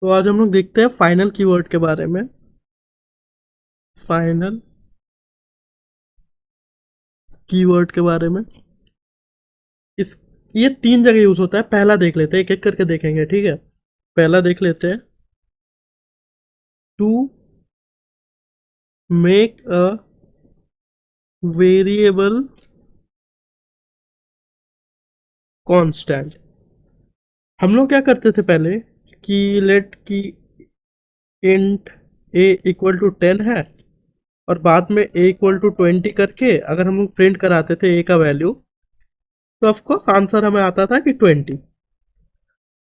तो आज हम लोग देखते हैं फाइनल कीवर्ड के बारे में। फाइनल कीवर्ड के बारे में इस ये तीन जगह यूज होता है। पहला देख लेते हैं, एक एक करके देखेंगे, ठीक है। पहला देख लेते हैं, to make a variable constant. हम लोग क्या करते थे पहले कि लेट की इंट ए इक्वल टू 10 है, और बाद में ए इक्वल टू 20 करके अगर हम लोग प्रिंट कराते थे ए का वैल्यू, तो ऑफकोर्स आंसर हमें आता था कि 20।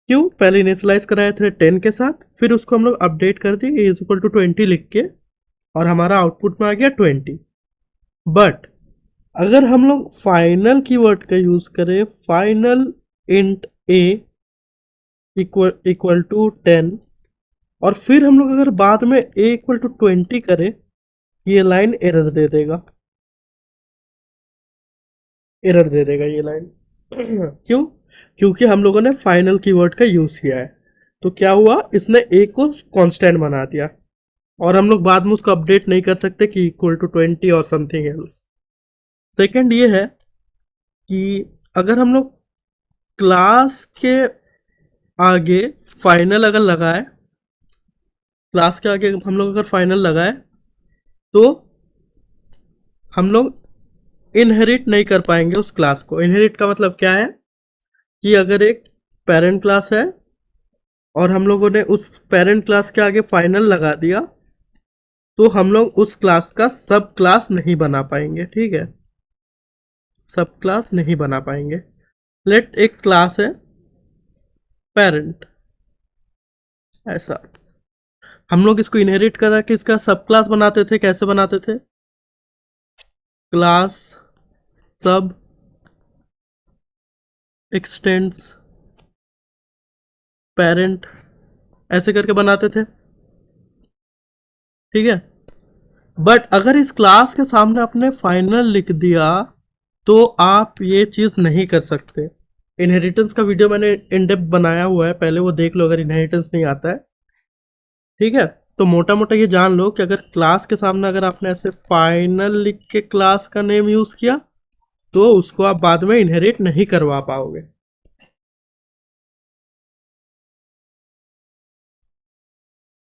क्यों? पहले इनिशियलाइज कराए थे 10 के साथ, फिर उसको हम लोग अपडेट कर दिए इज इक्वल टू 20 लिख के, और हमारा आउटपुट में आ गया 20। बट अगर हम लोग फाइनल कीवर्ड का यूज करें, final int a equal equal to 10, और फिर हम लोग अगर बाद में ए इक्वल टू 20 करें, ये लाइन एरर दे देगा। एरर दे देगा ये लाइन। क्यों? क्योंकि हम लोगों ने फाइनल कीवर्ड का यूज किया है। तो क्या हुआ, इसने ए को कांस्टेंट बना दिया, और हम लोग बाद में उसको अपडेट नहीं कर सकते कि इक्वल टू 20 और समथिंग एल्स। सेकंड ये है कि अगर हम लोग क्लास के आगे फाइनल अगर लगाए, क्लास के आगे हम लोग अगर फाइनल लगाए, तो हम लोग इनहेरिट नहीं कर पाएंगे उस क्लास को। इनहेरिट का मतलब क्या है कि अगर एक पेरेंट क्लास है और हम लोगों ने उस पेरेंट क्लास के आगे फाइनल लगा दिया, तो हम लोग उस क्लास का सब क्लास नहीं बना पाएंगे, ठीक है। सब क्लास नहीं बना पाएंगे। लेट एक क्लास है पेरेंट, ऐसा हम लोग इसको इनहेरिट करा कि इसका सब क्लास बनाते थे। कैसे बनाते थे? क्लास सब एक्सटेंड्स पेरेंट, ऐसे करके बनाते थे, ठीक है। बट अगर इस क्लास के सामने आपने फाइनल लिख दिया, तो आप ये चीज नहीं कर सकते। इनहेरिटेंस का वीडियो मैंने इन डेप्थ बनाया हुआ है, पहले वो देख लो अगर इनहेरिटेंस नहीं आता है, ठीक है। तो मोटा मोटा ये जान लो कि अगर क्लास के सामने अगर आपने ऐसे फाइनल लिख के क्लास का नेम यूज किया, तो उसको आप बाद में इनहेरिट नहीं करवा पाओगे।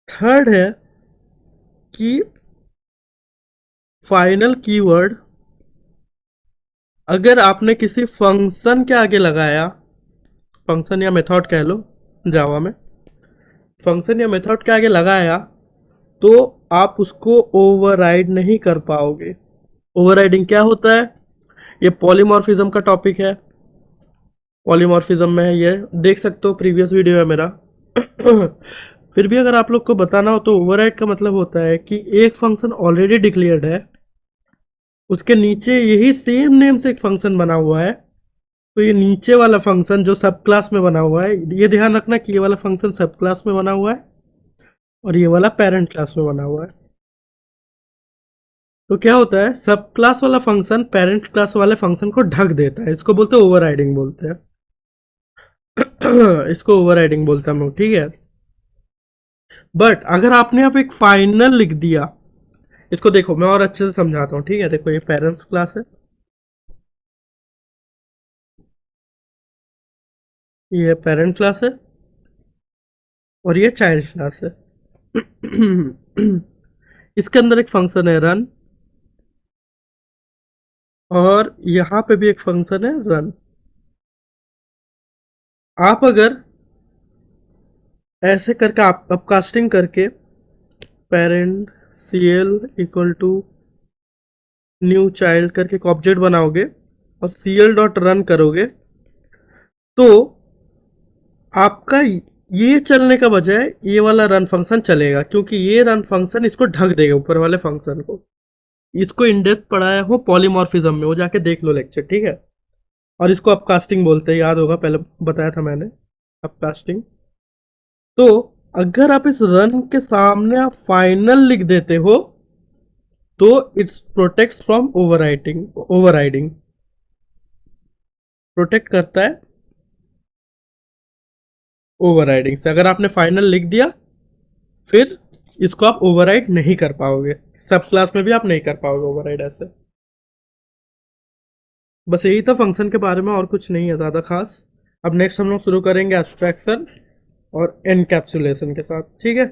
थर्ड है कि फाइनल कीवर्ड अगर आपने किसी फंक्शन के आगे लगाया, फंक्शन या मेथड कह लो जावा में, फंक्शन या मेथड के आगे लगाया, तो आप उसको ओवरराइड नहीं कर पाओगे। ओवरराइडिंग क्या होता है? ये पॉलीमॉर्फिज्म का टॉपिक है। पॉलीमॉर्फिज्म में है, ये देख सकते हो, प्रीवियस वीडियो है मेरा। फिर भी अगर आप लोग को बताना हो, तो ओवरराइड का मतलब होता है कि एक फंक्शन ऑलरेडी डिक्लेयर्ड है, उसके नीचे यही सेम नेम से एक फंक्शन बना हुआ है, तो ये नीचे वाला फंक्शन जो सब क्लास में बना हुआ है, ये ध्यान रखना कि ये वाला फंक्शन सब क्लास में बना हुआ है और ये वाला पेरेंट क्लास में बना हुआ है। तो क्या होता है, सब क्लास वाला फंक्शन पेरेंट क्लास वाले फंक्शन को ढक देता है, इसको बोलते हैं ओवरराइडिंग बोलते हैं। इसको ओवरराइडिंग बोलते हैं हम लोग, ठीक है। बट अगर आपने अब एक फाइनल लिख दिया, इसको देखो मैं और अच्छे से समझाता हूँ, ठीक है। देखो ये पेरेंट्स क्लास है, ये पेरेंट क्लास है, और ये चाइल्ड क्लास है। इसके अंदर एक फंक्शन है रन, और यहाँ पे भी एक फंक्शन है रन। आप अगर ऐसे करके आप अपकास्टिंग करके parent C L equal to new child करके एक ऑब्जेक्ट बनाओगे और सी एल डॉट रन करोगे, तो आपका ये चलने का बजाय ये वाला रन फंक्शन चलेगा, क्योंकि ये रन फंक्शन इसको ढक देगा, ऊपर वाले फंक्शन को। इसको इन डेप्थ पढ़ाया हो पॉलीमॉर्फिज्म में, वो जाके देख लो लेक्चर, ठीक है। और इसको अपकास्टिंग बोलते हैं, याद होगा पहले बताया था मैंने, अपकास्टिंग। तो अगर आप इस रन के सामने आप फाइनल लिख देते हो, तो it's protect from overwriting. Overriding protect करता है ओवरराइडिंग से। अगर आपने फाइनल लिख दिया फिर इसको आप ओवरराइड नहीं कर पाओगे, सब क्लास में भी आप नहीं कर पाओगे ओवरराइड ऐसे। बस यही था फंक्शन के बारे में, और कुछ नहीं है ज़्यादा खास। अब नेक्स्ट हम लोग शुरू करेंगे एब्स्ट्रैक्शन और एनकैप्सुलेशन के साथ, ठीक है।